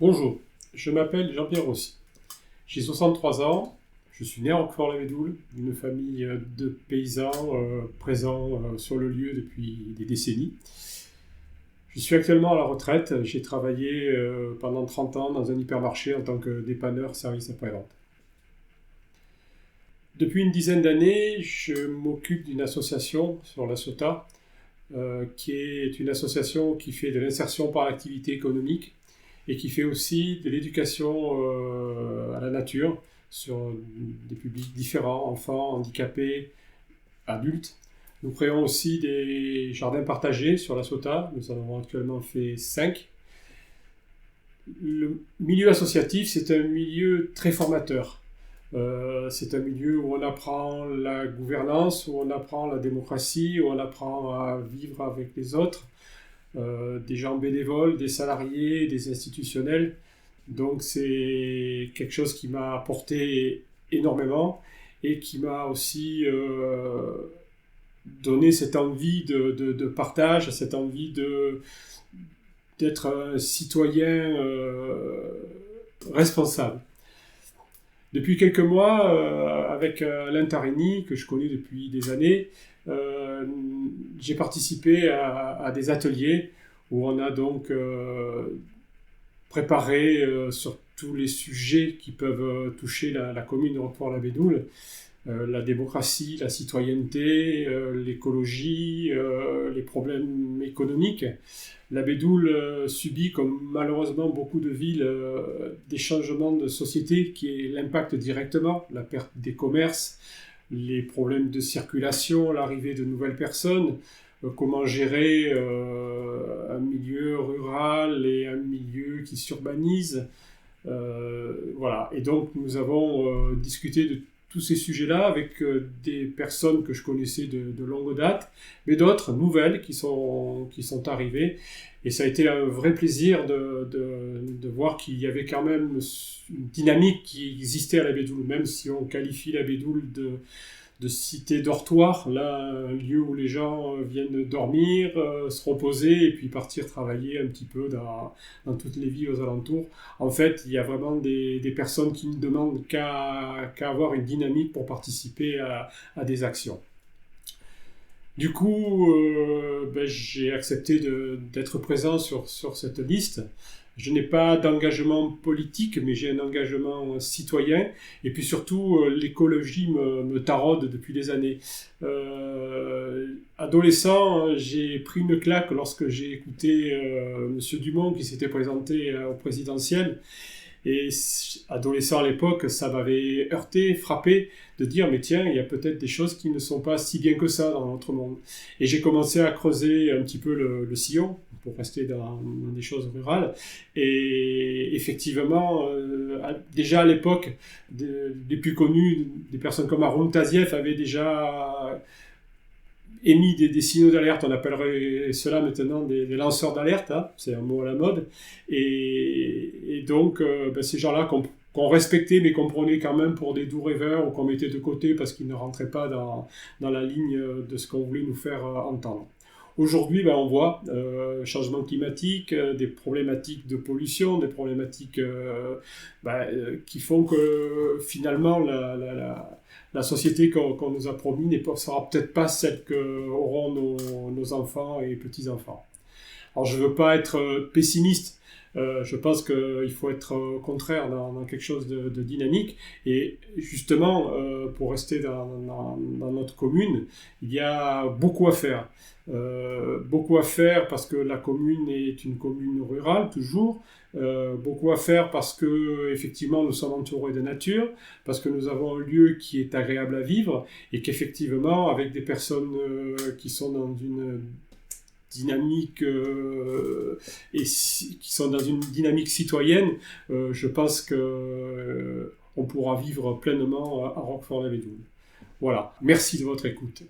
Bonjour, je m'appelle Jean-Pierre Rossi. J'ai 63 ans, je suis né à Roquefort-la-Médoule, d'une famille de paysans présents sur le lieu depuis des décennies. Je suis actuellement à la retraite, j'ai travaillé pendant 30 ans dans un hypermarché en tant que dépanneur service après-vente. Depuis une dizaine d'années, je m'occupe d'une association sur la Ciotat, qui est une association qui fait de l'insertion par l'activité économique et qui fait aussi de l'éducation à la nature sur des publics différents, enfants, handicapés, adultes. Nous créons aussi des jardins partagés sur la Ciotat. Nous en avons actuellement fait 5. Le milieu associatif, c'est un milieu très formateur. C'est un milieu où on apprend la gouvernance, où on apprend la démocratie, où on apprend à vivre avec les autres. Des gens bénévoles, des salariés, des institutionnels. Donc c'est quelque chose qui m'a apporté énormément et qui m'a aussi donné cette envie de partage, cette envie d'être un citoyen responsable. Depuis quelques mois, avec Alain Tarini, que je connais depuis des années, j'ai participé à des ateliers où on a donc préparé sur tous les sujets qui peuvent toucher la commune de Roquefort-la-Médoule, la démocratie, la citoyenneté, l'écologie, les problèmes économiques. La Médoule subit, comme malheureusement beaucoup de villes, des changements de société qui l'impactent directement, la perte des commerces, les problèmes de circulation, l'arrivée de nouvelles personnes, comment gérer un milieu rural et un milieu qui s'urbanise. Voilà. Et donc nous avons discuté de tous ces sujets-là avec des personnes que je connaissais de longue date, mais d'autres nouvelles qui sont arrivées. Et ça a été un vrai plaisir de voir qu'il y avait quand même une dynamique qui existait à la Médoule, même si on qualifie la Médoule de cité dortoir, là, un lieu où les gens viennent dormir, se reposer et puis partir travailler un petit peu dans toutes les villes aux alentours. En fait, il y a vraiment des personnes qui ne demandent qu'à avoir une dynamique pour participer à des actions. Du coup, j'ai accepté d'être présent sur cette liste. Je n'ai pas d'engagement politique, mais j'ai un engagement citoyen. Et puis surtout, l'écologie me taraude depuis des années. Adolescent, j'ai pris une claque lorsque j'ai écouté Monsieur Dumont qui s'était présenté au présidentiel. Et adolescent à l'époque, ça m'avait heurté, frappé, de dire mais tiens, il y a peut-être des choses qui ne sont pas si bien que ça dans notre monde. Et j'ai commencé à creuser un petit peu le sillon, pour rester dans des choses rurales. Et effectivement, déjà à l'époque, les plus connus, des personnes comme Haroun Tazieff avaient déjà émis des signaux d'alerte, on appellerait cela maintenant des lanceurs d'alerte, hein, c'est un mot à la mode, et donc ces gens-là qu'on respectait mais qu'on prenait quand même pour des doux rêveurs ou qu'on mettait de côté parce qu'ils ne rentraient pas dans la ligne de ce qu'on voulait nous faire entendre. Aujourd'hui, on voit changement climatique, des problématiques de pollution, des problématiques qui font que finalement la société qu'on nous a promis ne sera peut-être pas celle qu'auront nos enfants et petits-enfants. Alors je ne veux pas être pessimiste, je pense qu'il faut être au contraire dans quelque chose de dynamique. Et justement, pour rester dans notre commune, il y a beaucoup à faire. Beaucoup à faire parce que la commune est une commune rurale, toujours. Beaucoup à faire parce que effectivement nous sommes entourés de nature, parce que nous avons un lieu qui est agréable à vivre et qu'effectivement avec des personnes qui sont dans une dynamique et qui sont dans une dynamique citoyenne, je pense que on pourra vivre pleinement à Roquefort-la-Médoule. Voilà, merci de votre écoute.